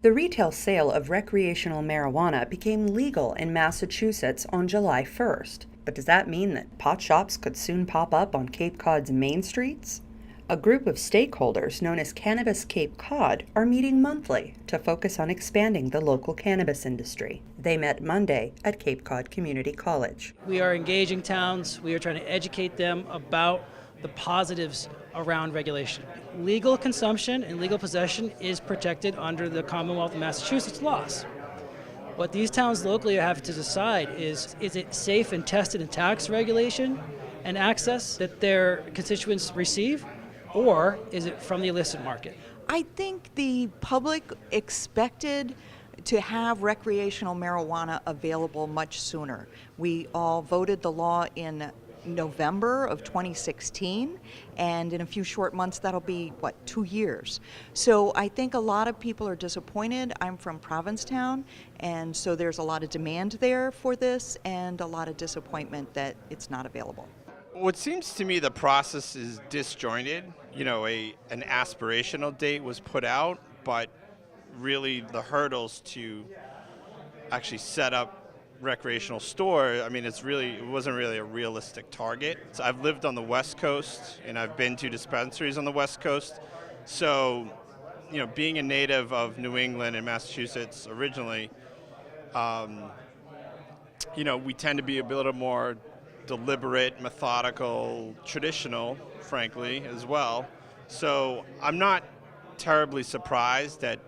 The retail sale of recreational marijuana became legal in Massachusetts on July 1st. But does that mean that Potshops could soon pop up on Cape Cod's main streets? A group of stakeholders known as Cannabis Cape Cod are meeting monthly to focus on expanding the local cannabis industry. They met Monday at Cape Cod Community College. We are engaging towns. We are trying to educate them about the positives around regulation. Legal consumption and legal possession is protected under the Commonwealth of Massachusetts laws. What these towns locally have to decide is it safe and tested in tax regulation and access that their constituents receive, or is it from the illicit market? I think the public expected to have recreational marijuana available much sooner. We all voted the law in November of 2016, and in a few short months that'll be 2 years. So I think a lot of people are disappointed. I'm from Provincetown, and so there's a lot of demand there for this and a lot of disappointment that it's not available. What seems to me the process is disjointed. An aspirational date was put out, but really the hurdles to actually set up recreational store, it wasn't really a realistic target. So I've lived on the West Coast and I've been to dispensaries on the West Coast. So, being a native of New England and Massachusetts originally, we tend to be a little more deliberate, methodical, traditional, frankly, as well. So I'm not terribly surprised at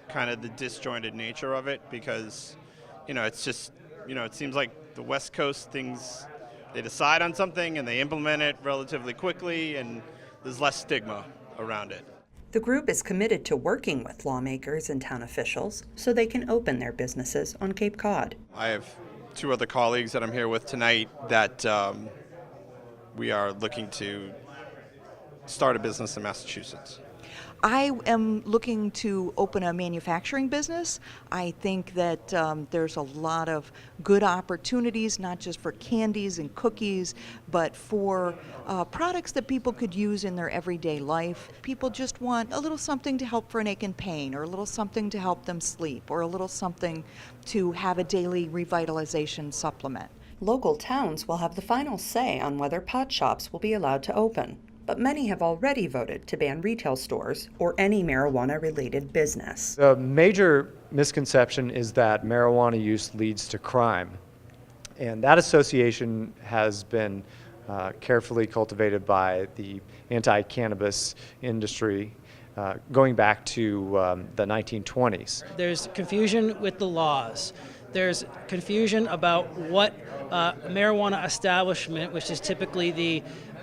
kind of the disjointed nature of it because, it's just, it seems like the West Coast they decide on something and they implement it relatively quickly and there's less stigma around it. The group is committed to working with lawmakers and town officials so they can open their businesses on Cape Cod. I have 2 other colleagues that I'm here with tonight that we are looking to start a business in Massachusetts. I am looking to open a manufacturing business. I think that there's a lot of good opportunities, not just for candies and cookies, but for products that people could use in their everyday life. People just want a little something to help for an ache and pain, or a little something to help them sleep, or a little something to have a daily revitalization supplement. Local towns will have the final say on whether Potshops will be allowed to open, but many have already voted to ban retail stores or any marijuana-related business. The major misconception is that marijuana use leads to crime, and that association has been carefully cultivated by the anti-cannabis industry going back to the 1920s. There's confusion with the laws. There's confusion about what marijuana establishment, which is typically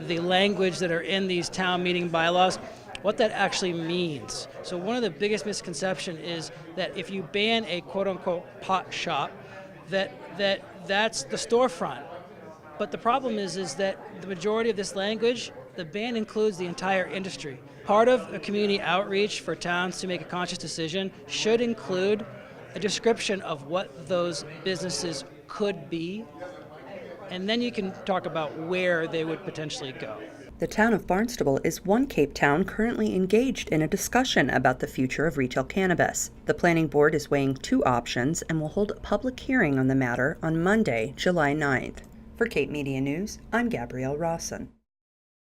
the language that are in these town meeting bylaws, what that actually means. So one of the biggest misconceptions is that if you ban a quote-unquote pot shop, that's the storefront. But the problem is that the majority of this language, the ban includes the entire industry. Part of a community outreach for towns to make a conscious decision should include a description of what those businesses could be, and then you can talk about where they would potentially go. The town of Barnstable is one Cape town currently engaged in a discussion about the future of retail cannabis. The planning board is weighing 2 options and will hold a public hearing on the matter on Monday, July 9th. For Cape Media News, I'm Gabrielle Rawson.